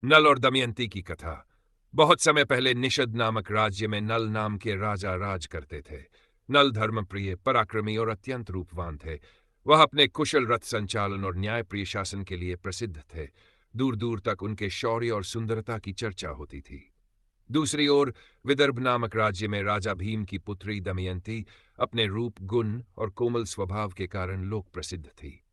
नल और दमयंती की कथा। बहुत समय पहले निषद नामक राज्य में नल नाम के राजा राज करते थे। नल धर्मप्रिय, पराक्रमी और अत्यंत रूपवान थे। वह अपने कुशल रथ संचालन और न्यायप्रिय शासन के लिए प्रसिद्ध थे। दूर दूर तक उनके शौर्य और सुंदरता की चर्चा होती थी। दूसरी ओर विदर्भ नामक राज्य में राजा भीम की पुत्री दमयंती अपने रूप, गुण और कोमल स्वभाव के कारण लोक प्रसिद्ध थी।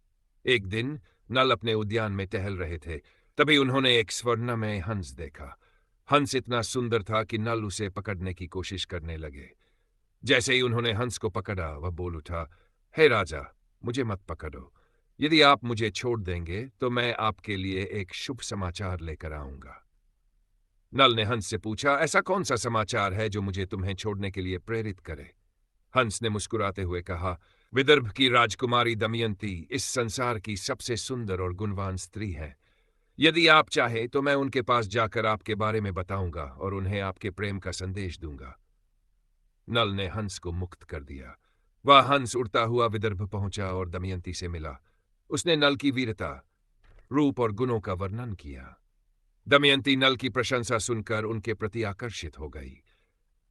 एक दिन नल अपने उद्यान में टहल रहे थे। तभी उन्होंने एक स्वर्णमय हंस देखा। हंस इतना सुंदर था कि नल उसे पकड़ने की कोशिश करने लगे। जैसे ही उन्होंने हंस को पकड़ा, वह बोल उठा, हे राजा, मुझे मत पकड़ो। यदि आप मुझे छोड़ देंगे तो मैं आपके लिए एक शुभ समाचार लेकर आऊंगा। नल ने हंस से पूछा, ऐसा कौन सा समाचार है जो मुझे तुम्हें छोड़ने के लिए प्रेरित करे? हंस ने मुस्कुराते हुए कहा, विदर्भ की राजकुमारी दमयंती इस संसार की सबसे सुंदर और गुणवान स्त्री है। यदि आप चाहे तो मैं उनके पास जाकर आपके बारे में बताऊंगा और उन्हें आपके प्रेम का संदेश दूंगा। नल ने हंस को मुक्त कर दिया। वह हंस उड़ता हुआ विदर्भ पहुंचा और दमयंती से मिला। उसने नल की वीरता, रूप और गुणों का वर्णन किया। दमयंती नल की प्रशंसा सुनकर उनके प्रति आकर्षित हो गई।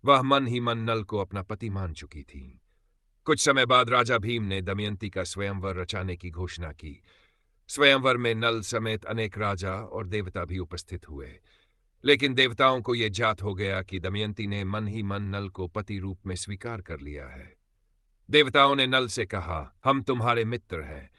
वह मन ही मन नल को अपना पति मान चुकी थी। कुछ समय बाद राजा भीम ने दमयंती का स्वयंवर रचाने की घोषणा की। स्वयंवर में नल समेत अनेक राजा और देवता भी उपस्थित हुए। लेकिन देवताओं को यह जात हो गया कि दमयंती ने मन ही मन नल को पति रूप में स्वीकार कर लिया है। देवताओं ने नल से कहा, हम तुम्हारे मित्र हैं।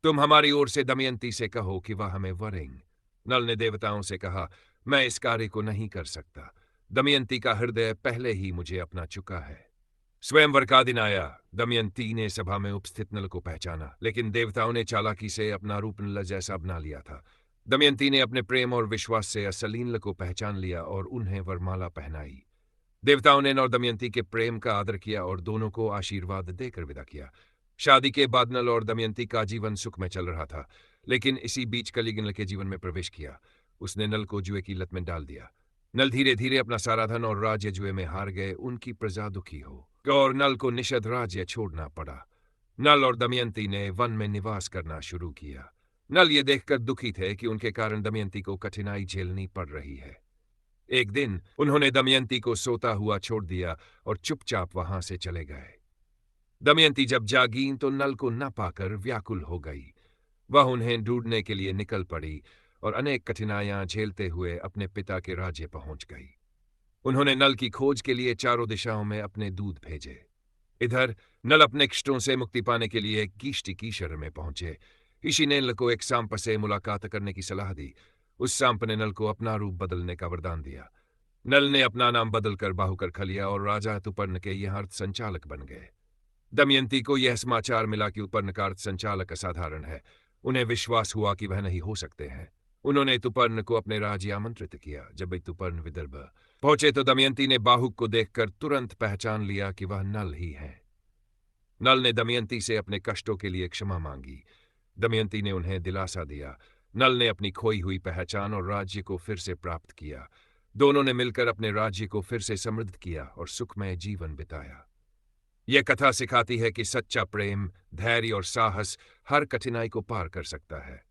तुम हमारी ओर से दमयंती से कहो कि वह हमें वरें। नल ने देवताओं से कहा, मैं इस कार्य को नहीं कर सकता। दमयंती का हृदय पहले ही मुझे अपना चुका है। स्वयंवर का दिन आया। दमयंती ने सभा में उपस्थित नल को पहचाना, लेकिन देवताओं ने चालाकी से अपना रूप नल जैसा बना लिया था। दमयंती ने अपने प्रेम और विश्वास से असली नल को पहचान लिया और उन्हें वरमाला पहनाई। देवताओं ने नल दमयंती के प्रेम का आदर किया और दोनों को आशीर्वाद देकर विदा किया। शादी के बाद नल और दमयंती का जीवन सुख में चल रहा था, लेकिन इसी बीच कलयुग नल के जीवन में प्रवेश किया। उसने नल को जुए की लत में डाल दिया। नल धीरे धीरे अपना सारा धन और राज्य जुए में हार गए। उनकी प्रजा दुखी हो और नल को निषद राज्य छोड़ना पड़ा। नल और दमयंती ने वन में निवास करना शुरू किया। नल ये देखकर दुखी थे कि उनके कारण दमयंती को कठिनाई झेलनी पड़ रही है। एक दिन उन्होंने दमयंती को सोता हुआ छोड़ दिया और चुपचाप वहां से चले गए। दमयंती जब जागी तो नल को न पाकर व्याकुल हो गई। वह उन्हें ढूंढने के लिए निकल पड़ी और अनेक कठिनाइयां झेलते हुए अपने पिता के राज्य पहुंच गई। उन्होंने नल की खोज के लिए चारों दिशाओं में अपने दूत भेजे। इधर नल अपने कष्टों से मुक्ति पाने के लिए कीष्टि की शरण में पहुंचे। ऋषि ने नल को एक सांप से मुलाकात करने की सलाह दी। उस सांप ने नल को अपना रूप बदलने का वरदान दिया। नल ने अपना नाम बदलकर बाहुकर लिया और राजा तुपर्ण के यह अर्थ संचालक बन गए। दमयंती को यह समाचार मिला कि उपर्ण का अर्थ संचालक असाधारण है। उन्हें विश्वास हुआ कि वह नहीं हो सकते हैं। उन्होंने तुपर्ण को अपने राज्य आमंत्रित किया। जब तुपर्ण विदर्भ पहुंचे तो दमयंती ने बाहुक को देखकर तुरंत पहचान लिया कि वह नल ही है। नल ने दमयंती से अपने कष्टों के लिए क्षमा मांगी। दमयंती ने उन्हें दिलासा दिया। नल ने अपनी खोई हुई पहचान और राज्य को फिर से प्राप्त किया। दोनों ने मिलकर अपने राज्य को फिर से समृद्ध किया और सुखमय जीवन बिताया। यह कथा सिखाती है कि सच्चा प्रेम, धैर्य और साहस हर कठिनाई को पार कर सकता है।